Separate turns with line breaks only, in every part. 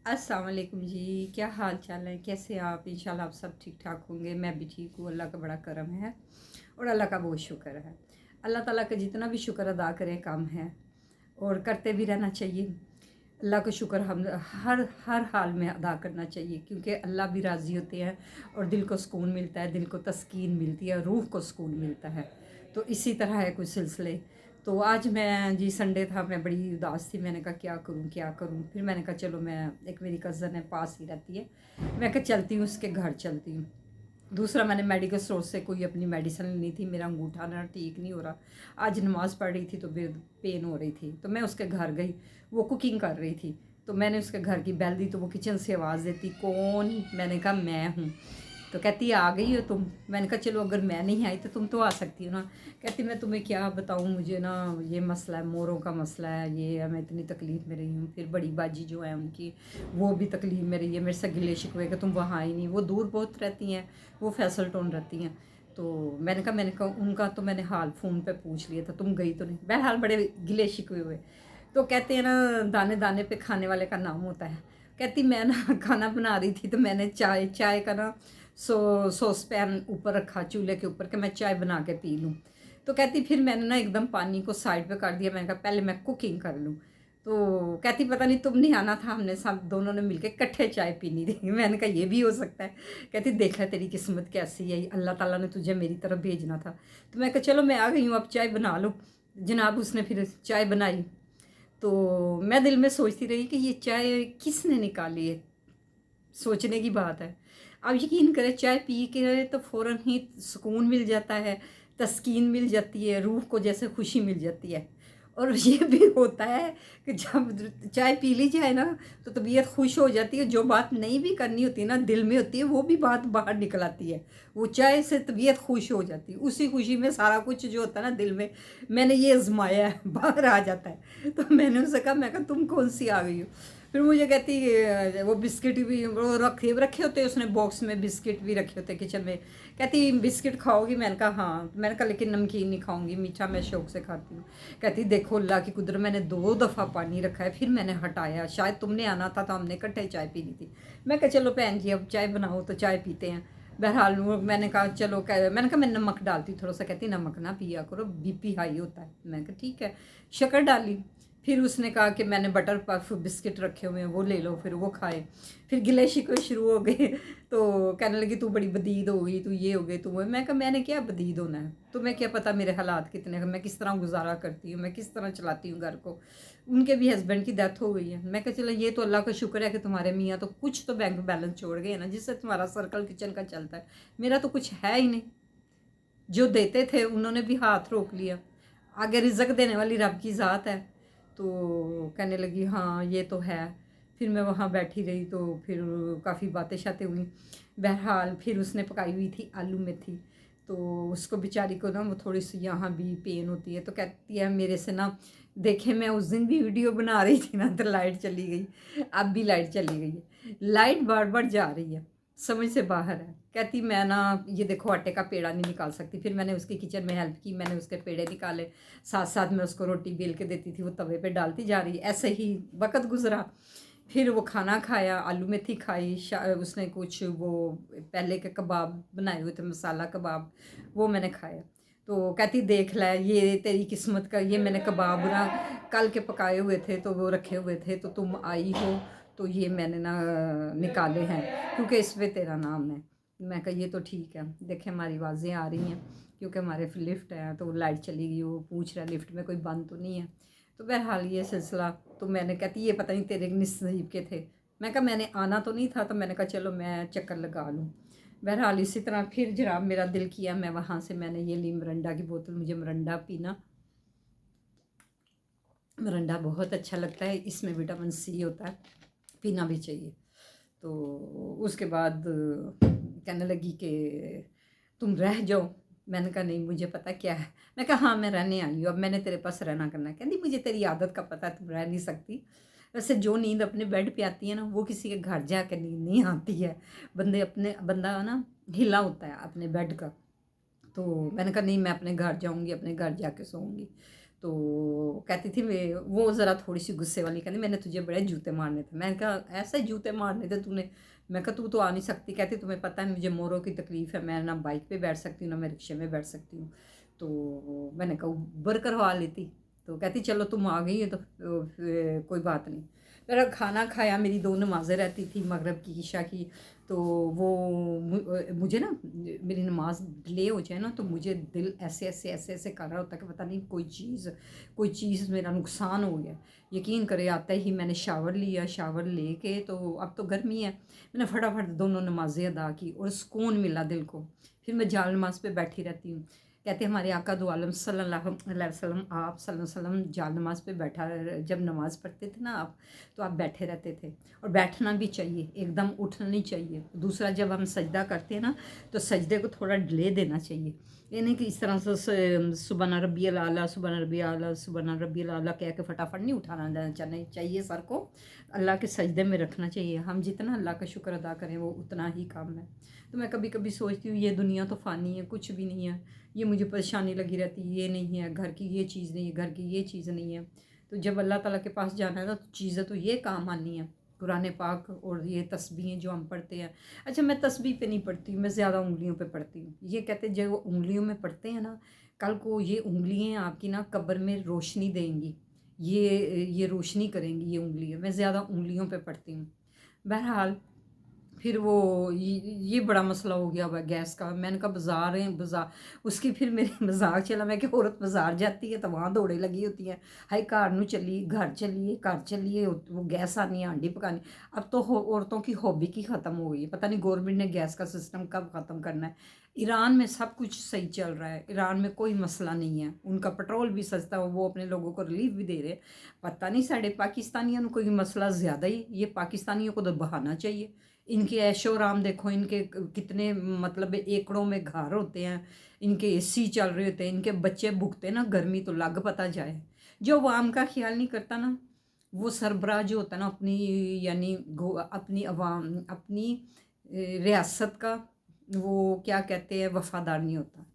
अस्सलाम वालेकुम जी। क्या हाल चाल है, कैसे आप? इंशाल्लाह आप सब ठीक ठाक होंगे। मैं भी ठीक हूँ, अल्लाह का बड़ा करम है और अल्लाह का बहुत शुक्र है। अल्लाह ताला का जितना भी शुक्र अदा करें कम है और करते भी रहना चाहिए। अल्लाह का शुक्र हम हर हर हाल में अदा करना चाहिए, क्योंकि अल्लाह भी राज़ी होते हैं और दिल को सुकून मिलता है, दिल को तस्कीन मिलती है, रूह को सुकून मिलता है। तो इसी तरह है कुछ सिलसिले। तो आज मैं जी संडे था, मैं बड़ी उदास थी। मैंने कहा क्या करूं क्या करूं। फिर मैंने कहा चलो, मैं एक मेरी कज़न है पास ही रहती है, मैं कहा चलती हूँ उसके घर चलती हूँ। दूसरा, मैंने मेडिकल स्टोर से कोई अपनी मेडिसिन लेनी थी, मेरा अंगूठा ना ठीक नहीं हो रहा। आज नमाज़ पढ़ रही थी तो पेन हो रही थी, तो मैं उसके घर गई। वो कुकिंग कर रही थी, तो मैंने उसके घर की बेल दी, तो वो किचन से आवाज़ देती, कौन? मैंने कहा मैं हूँ। तो कहती आ गई हो तुम? मैंने कहा चलो, अगर मैं नहीं आई तो तुम तो आ सकती हो ना। कहती मैं तुम्हें क्या बताऊँ, मुझे ना ये मसला है, मोरों का मसला है, ये है, मैं इतनी तकलीफ़ में रही हूँ। फिर बड़ी बाजी जो है उनकी, वो भी तकलीफ़ में रही है, मेरे से गिले शिकवे कि तुम वहाँ आई नहीं। वो दूर बहुत रहती हैं, वो फैसल टाउन रहती हैं। तो मैंने कहा उनका तो मैंने हाल फ़ोन पे पूछ लिया था, तुम गई तो नहीं। बहरहाल बड़े गिले शिकवे हुए। तो कहते हैं ना, दाने दाने पे खाने वाले का नाम होता है। कहती मैं ना खाना बना रही थी, तो मैंने चाय चाय का ना सॉस पैन ऊपर रखा चूल्हे के ऊपर कि मैं चाय बना के पी लूँ। तो कहती फिर मैंने ना एकदम पानी को साइड पे कर दिया। मैंने कहा पहले मैं कुकिंग कर लूँ। तो कहती पता नहीं तुम नहीं आना था, हमने सब दोनों ने मिलके इकट्ठे चाय पीनी थी। मैंने कहा ये भी हो सकता है। कहती देख ले तेरी किस्मत कैसी है, अल्लाह ताला ने तुझे मेरी तरफ भेजना था। तो मैं कहा चलो मैं आ गई हूँ, अब चाय बना लो। जनाब उसने फिर चाय बनाई। तो मैं दिल में सोचती रही कि ये चाय किसने निकाली है। सोचने की बात है। आप यकीन करें, चाय पी के तो फ़ौरन ही सुकून मिल जाता है, तस्कीन मिल जाती है, रूह को जैसे खुशी मिल जाती है। और ये भी होता है कि जब चाय पी ली जाए ना, तो तबीयत खुश हो जाती है। जो बात नहीं भी करनी होती ना, दिल में होती है, वो भी बात बाहर निकल आती है। वो चाय से तबीयत खुश हो जाती है, उसी खुशी में सारा कुछ जो होता है ना दिल में, मैंने ये आजमाया है, बाहर आ जाता है। तो मैंने उससे कहा, मैं कहा तुम कौन सी आ गई हो? फिर मुझे कहती वो बिस्किट भी वो रखे रखे होते, उसने बॉक्स में बिस्किट भी रखे होते किचन में। कहती बिस्किट खाओगी? मैंने कहा हाँ। मैंने कहा लेकिन नमकीन नहीं खाऊंगी, मीठा मैं शौक से खाती हूँ। कहती देखो अल्लाह की कुदरत, मैंने 2 दफ़ा पानी रखा है, फिर मैंने हटाया, शायद तुमने आना था तो हमने इकट्ठे चाय पीनी थी। मैं कहा चलो बहन जी, अब चाय बनाओ तो चाय पीते हैं। बहरहाल मैंने कहा चलो, मैंने कहा मैं नमक डालती थोड़ा सा। कहती नमक ना पिया करो, बीपी हाई होता है। मैं कहा ठीक है। शक्कर डाली। फिर उसने कहा कि मैंने बटर पफ बिस्किट रखे हुए हैं, वो ले लो। फिर वो खाए। फिर गिले शिकवे शुरू हो गए। तो कहने लगी तू बड़ी बदीद हो गई, तू ये हो गई, तू वो। मैं कहा मैंने क्या बदीद होना है, तुम्हें क्या पता मेरे हालात कितने हैं, मैं किस तरह गुजारा करती हूँ, मैं किस तरह चलाती हूँ घर को। उनके भी हस्बैंड की डेथ हो गई है। मैं कहा चलो, ये तो अल्लाह का शुक्र है कि तुम्हारे मियाँ तो कुछ तो बैंक बैलेंस छोड़ गए ना, जिससे तुम्हारा सर्कल किचन का चलता है। मेरा तो कुछ है ही नहीं। जो देते थे उन्होंने भी हाथ रोक लिया। आगे रिज़्क देने वाली रब की ज़ात है। तो कहने लगी हाँ ये तो है। फिर मैं वहाँ बैठी रही, तो फिर काफ़ी बातें शातें हुई। बहरहाल फिर उसने पकाई हुई थी आलू मेथी। तो उसको बेचारी को ना वो थोड़ी सी यहाँ भी पेन होती है। तो कहती है मेरे से ना, देखे मैं उस दिन भी वीडियो बना रही थी ना, तो लाइट चली गई, अब भी लाइट चली गई है। लाइट बार बार जा रही है, समझ से बाहर है। कहती मैं ना ये देखो आटे का पेड़ा नहीं निकाल सकती। फिर मैंने उसकी किचन में हेल्प की, मैंने उसके पेड़े निकाले, साथ साथ मैं उसको रोटी बेल के देती थी, वो तवे पे डालती जा रही। ऐसे ही वक्त गुजरा। फिर वो खाना खाया, आलू मेथी खाई। उसने कुछ वो पहले के कबाब बनाए हुए थे, मसाला कबाब, वो मैंने खाया। तो कहती देख लै, ये तेरी किस्मत का, ये मैंने कबाब ना कल के पकाए हुए थे, तो वो रखे हुए थे, तो तुम आई हो तो ये मैंने ना निकाले हैं, क्योंकि इस पे तेरा नाम है। मैं कहा ये तो ठीक है। देखे हमारी आवाज़ें आ रही हैं, क्योंकि हमारे लिफ्ट है, तो लाइट चली गई। वो पूछ रहा है लिफ्ट में कोई बंद तो नहीं है। तो बहरहाल ये सिलसिला। तो मैंने कहती ये पता नहीं तेरे नसीब के थे। मैं कहा मैंने आना तो नहीं था, तो मैंने कहा चलो मैं चक्कर लगा लूँ। बहरहाल इसी तरह फिर जनाब मेरा दिल किया, मैं वहाँ से मैंने ये ली मरंडा की बोतल। मुझे मरंडा पीना, मरंडा बहुत अच्छा लगता है, इसमें विटामिन सी होता है, पीना भी चाहिए। तो उसके बाद कहने लगी कि तुम रह जाओ। मैंने कहा नहीं, मुझे पता क्या है। मैं कहा हाँ मैं रहने आई हूँ, अब मैंने तेरे पास रहना करना है। कहती मुझे तेरी आदत का पता है, तुम रह नहीं सकती। वैसे जो नींद अपने बेड पे आती है ना, वो किसी के घर जाकर नींद नहीं आती है। बंदा ना हिला होता है अपने बेड का। तो मैंने कहा नहीं, मैं अपने घर जाऊंगी, अपने घर जाके सोऊंगी। تو कहती थी वो ज़रा थोड़ी सी गुस्से वाली, कहती मैंने तुझे बड़े जूते मारने थे। मैंने कहा ऐसे जूते मारने थे तूने? मैं कहा तू तो आ नहीं सकती। कहती तुम्हें पता है मुझे मोरों की तकलीफ़ है, मैं ना बाइक पे बैठ सकती हूँ ना मैं रिक्शे में बैठ सकती हूँ। तो मैंने कहा ऊबर करवा लेती। तो कहती चलो तुम आ गई है तो कोई बात नहीं। मेरा खाना खाया, मेरी 2 नमाज़ें रहती थी, मगरिब की, इशा की। तो वो मुझे ना मेरी नमाज़ डिले हो जाए ना तो मुझे दिल ऐसे ऐसे ऐसे ऐसे कर रहा होता है कि पता नहीं कोई चीज़ मेरा नुकसान हो गया। यकीन करे आते ही मैंने शावर लिया, शावर लेके तो अब तो गर्मी है, मैंने फटाफट दोनों नमाज़ें अदा की और सुकून मिला दिल को। फिर मैं जाल नमाज पे बैठी रहती हूँ। कहते हैं हमारे आका दो आलम सल्लल्लाहु अलैहि वसल्लम, आप सल्लल्लाहु अलैहि वसल्लम जाल नमाज पे बैठा, जब नमाज़ पढ़ते थे ना आप, तो आप बैठे रहते थे। और बैठना भी चाहिए, एकदम उठना नहीं चाहिए। दूसरा जब हम सजदा करते हैं ना तो सजदे को थोड़ा डिले देना चाहिए। ये नहीं कि इस तरह से सुबहान रब्बियल आला, सुबहान रब्बियल आला, सुबहान रब्बियल आला कह के फटाफट नहीं उठाना जाना चाहिए। सर को अल्लाह के सजदे में रखना चाहिए। हम जितना अल्लाह का शुक्र अदा करें वो उतना ही काम है। तो मैं कभी कभी सोचती हूँ ये दुनिया तो फ़ानी है, कुछ भी नहीं है। ये मुझे परेशानी लगी रहती है, ये नहीं है, घर की ये चीज़ नहीं है, घर की ये चीज़ नहीं है। तो जब अल्लाह ताला के पास जाना है ना तो चीज़ें तो ये काम आनी है। कुरान पाक और ये तस्बीहें जो हम पढ़ते हैं। अच्छा मैं तस्बीह पे नहीं पढ़ती हूँ, मैं ज़्यादा उंगलियों पे पढ़ती हूँ। ये कहते हैं जो उंगलियों में पढ़ते हैं ना, कल को ये उंगलियाँ आपकी ना कब्र में रोशनी देंगी, ये रोशनी करेंगी ये उंगलियाँ। मैं ज़्यादा उंगलियों पे पढ़ती हूँ। बहरहाल फिर वो ये बड़ा मसला हो गया हुआ है गैस का। मैंने कहा बाज़ार है, बाज़ार उसकी फिर मेरे मजाक चला। मैं कि औरत बाज़ार जाती है तो वहाँ दौड़े लगी होती हैं, हाय घर नू चली, घर चलिए वो गैस आनी, हांडी पकानी। अब तो औरतों की हॉबी की ख़त्म हो गई है। पता नहीं गवर्नमेंट ने गैस का सिस्टम कब ख़त्म करना है। ईरान में सब कुछ सही चल रहा है, ईरान में कोई मसला नहीं है, उनका पेट्रोल भी सस्ता हो, वो अपने लोगों को रिलीफ भी दे रहे। पता नहीं साढ़े पाकिस्तानियों को कोई मसला ज़्यादा ही, ये पाकिस्तानियों को तो बहाना चाहिए। इनके ऐशो आराम देखो, इनके कितने मतलब एकड़ों में घर होते हैं, इनके एसी चल रहे होते हैं, इनके बच्चे भुगते ना गर्मी तो लग पता जाए। जो अवाम का ख्याल नहीं करता ना, वो सरबराह जो होता है ना अपनी, यानी अपनी अवाम, अपनी रियासत का, वो क्या कहते हैं, वफादार नहीं होता।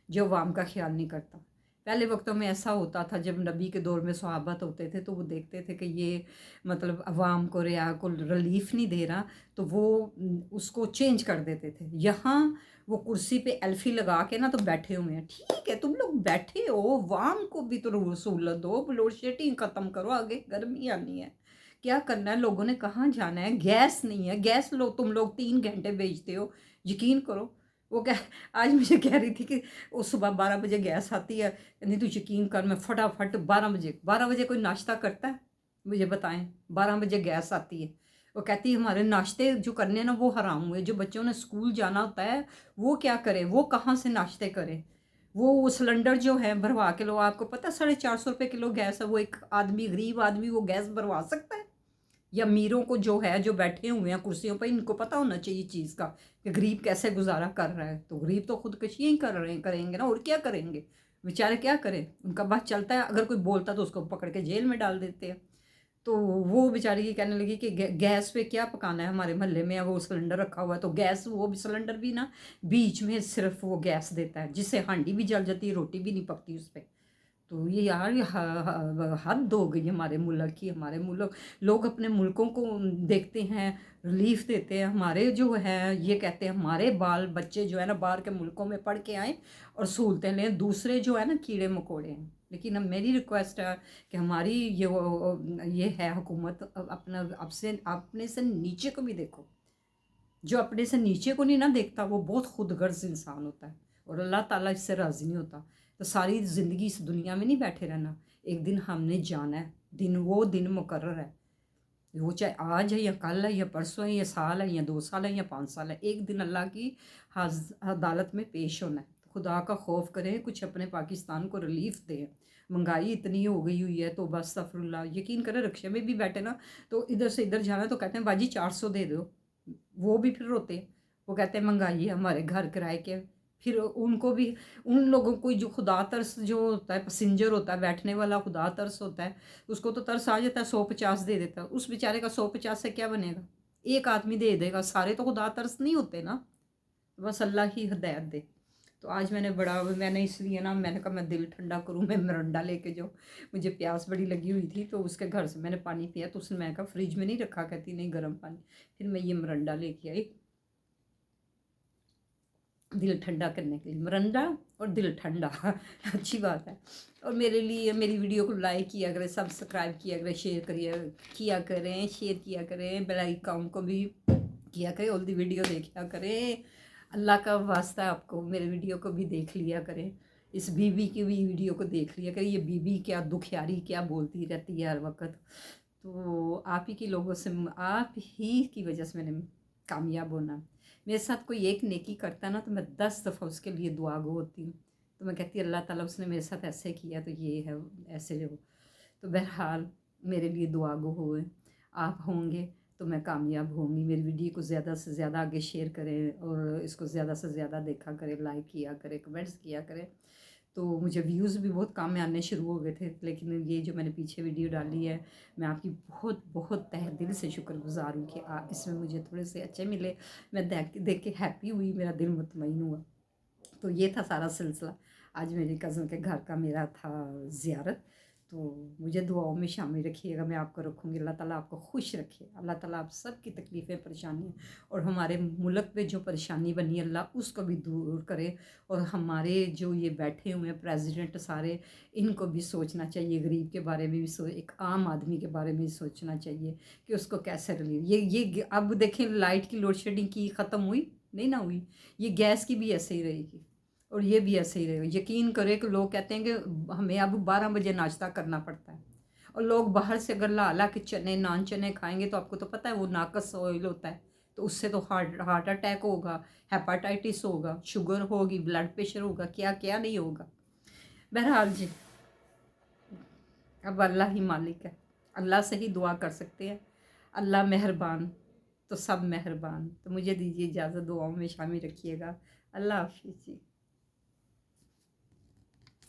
जो अवाम का ख्याल नहीं करता। पहले वक्तों में ऐसा होता था जब नबी के दौर में सहाबत होते थे तो वो देखते थे कि ये मतलब अवाम को, रिया को रिलीफ नहीं दे रहा, तो वो उसको चेंज कर देते थे। यहाँ वो कुर्सी पे एल्फी लगा के ना तो बैठे हुए हैं। ठीक है तुम लोग बैठे हो, अवाम को भी तो सहूलत दो, लोड शेडिंग ख़त्म करो, आगे गर्मी आनी है, क्या करना है, लोगों ने कहाँ जाना है, गैस नहीं है, गैस तुम लोग 3 घंटे बेचते हो। यकीन करो वो क्या, आज मुझे कह रही थी कि वो सुबह 12 बजे गैस आती है, नहीं तो यकीन कर मैं फटाफट 12 बजे कोई नाश्ता करता है, मुझे बताएं। 12 बजे गैस आती है, वो कहती है हमारे नाश्ते जो करने हैं ना वो हराम हुए। जो बच्चों ने स्कूल जाना होता है वो क्या करे, वो कहाँ से नाश्ते करे। वो सिलेंडर जो है भरवा के लो, आपको पता 450 रुपये किलो गैस है। वो एक आदमी, गरीब आदमी, वो गैस भरवा सकता है? या अमीरों को जो है, जो बैठे हुए हैं कुर्सियों पर, इनको पता होना चाहिए चीज़ का कि गरीब कैसे गुजारा कर रहा है। तो गरीब तो खुदकशी ही कर रहे हैं, करेंगे ना, और क्या करेंगे बेचारे, क्या करें, उनका बस चलता है। अगर कोई बोलता तो उसको पकड़ के जेल में डाल देते हैं। तो वो बेचारी ये कहने लगी कि गैस पे क्या पकाना है, हमारे मोहल्ले में वो सिलेंडर रखा हुआ है, तो गैस, वो भी सिलेंडर भी ना बीच में सिर्फ वो गैस देता है, जिससे हांडी भी जल जाती है, रोटी भी नहीं पकती उस पर। तो ये यार ये हद हो गई हमारे मुल्क की। हमारे मुल्क, लोग अपने मुल्कों को देखते हैं, रिलीफ देते हैं, हमारे जो है ये कहते हैं हमारे बाल बच्चे जो है ना बाहर के मुल्कों में पढ़ के आए और सहूलतें लें, दूसरे जो है ना कीड़े मकोड़े हैं। लेकिन अब मेरी रिक्वेस्ट है कि हमारी ये है हुकूमत, अपना अपने से नीचे को भी देखो। जो अपने से नीचे को नहीं ना देखता वो बहुत खुदगर्ज इंसान होता है, और अल्लाह ताला इससे राज़ी नहीं होता। तो सारी ज़िंदगी इस दुनिया में नहीं बैठे रहना, एक दिन हमने जाना है, वो दिन मुकर्रर है। वो चाहे आज है या कल है या परसों है या साल है या 2 साल है या 5 साल है, एक दिन अल्लाह की अदालत में पेश होना है। तो खुदा का खौफ करें, कुछ अपने पाकिस्तान को रिलीफ दें। महंगाई इतनी हो गई हुई है तो बस अस्तगफुरुल्लाह, यकीन करें रिक्शे में भी बैठे ना तो इधर से इधर जाना तो कहते हैं बाजी 400 दे दो, वो भी फिर रोते हैं। वो कहते हैं महंगाई है, हमारे घर किराए के। फिर उनको भी, उन लोगों को जो खुदा तरस जो होता है, पैसेंजर होता है बैठने वाला, खुदा तरस होता है, उसको तो तरस आ जाता है, 150 दे देता है। उस बेचारे का 150 से क्या बनेगा, एक आदमी दे देगा, सारे तो खुदा तरस नहीं होते ना। बस अल्लाह ही हिदायत दे। तो तो आज मैंने इसलिए ना, मैंने कहा मैं दिल ठंडा करूँ, मैं मिरिंडा लेके जाऊँ। मुझे प्यास बड़ी लगी हुई थी, तो उसके घर से मैंने पानी पिया, तो उसने, मैं कहा फ्रिज में नहीं रखा, कहती नहीं गर्म पानी। फिर मैं ये मिरिंडा लेके आई दिल ठंडा करने के लिए, मिरिंडा और दिल ठंडा अच्छी बात है। और मेरे लिए मेरी वीडियो को लाइक किया करें, सब्सक्राइब किया करें, शेयर किया करें, शेयर किया करें, बेल आइकन को भी किया करें, ऑल दी वीडियो देखा करें। अल्लाह का वास्ता है, आपको मेरे वीडियो को भी देख लिया करें, इस बीबी की भी वीडियो को देख लिया करें। ये बीबी क्या दुखियारी क्या बोलती रहती है हर वक्त। तो आप ही के लोगों से, आप ही की वजह से मैंने कामयाब होना। मेरे साथ कोई एक नेकी करता ना, तो मैं 10 दफ़ा उसके लिए दुआ गो होती हूँ। तो मैं कहती अल्लाह ताला उसने मेरे साथ ऐसे किया तो ये है ऐसे हो। तो बहरहाल मेरे लिए दुआ गो हुए, आप होंगे तो मैं कामयाब होंगी। मेरी वीडियो को ज़्यादा से ज़्यादा आगे शेयर करें और इसको ज़्यादा से ज़्यादा देखा करें, लाइक किया करें, कमेंट्स किया करें। तो मुझे व्यूज़ भी बहुत कम आने शुरू हो गए थे, लेकिन ये जो मैंने पीछे वीडियो डाली है, मैं आपकी बहुत बहुत तहे दिल से शुक्रगुजार हूँ कि इसमें मुझे थोड़े से अच्छे मिले। मैं देख के हैप्पी हुई, मेरा दिल मुतमईन हुआ। तो ये था सारा सिलसिला। आज मेरी कज़न के घर का मेरा था ज़ियारत। तो मुझे दुआओं में शामिल रखिएगा, मैं आपको रखूँगी। अल्लाह ताला आपको खुश रखे, अल्लाह ताला आप सब की तकलीफ़ें परेशानियाँ और हमारे मुल्क में जो परेशानी बनी अल्लाह उसको भी दूर करे। और हमारे जो ये बैठे हुए हैं प्रेसिडेंट सारे, इनको भी सोचना चाहिए, गरीब के बारे में भी एक आम आदमी के बारे में भी सोचना चाहिए कि उसको कैसे रिलीव। ये अब देखें, लाइट की लोड शेडिंग की ख़त्म हुई नहीं ना हुई, ये गैस की भी ऐसे ही रहेगी और ये भी ऐसे ही रहेगा। यकीन करें कि लोग कहते हैं कि हमें अब 12 बजे नाश्ता करना पड़ता है, और लोग बाहर से अगर ला ला के चने नान चने खाएंगे तो आपको तो पता है वो नाकस ऑयल होता है, तो उससे तो हार्ट अटैक होगा, हेपाटाइटिस होगा, शुगर होगी, ब्लड प्रेशर होगा, क्या क्या नहीं होगा। बहरहाल जी, अब अल्लाह ही मालिक है, अल्लाह से ही दुआ कर सकते हैं। अल्लाह मेहरबान तो सब मेहरबान। तो मुझे दीजिए इजाज़त, दुआओं में शामिल रखिएगा। अल्लाह हाफिज़ जी।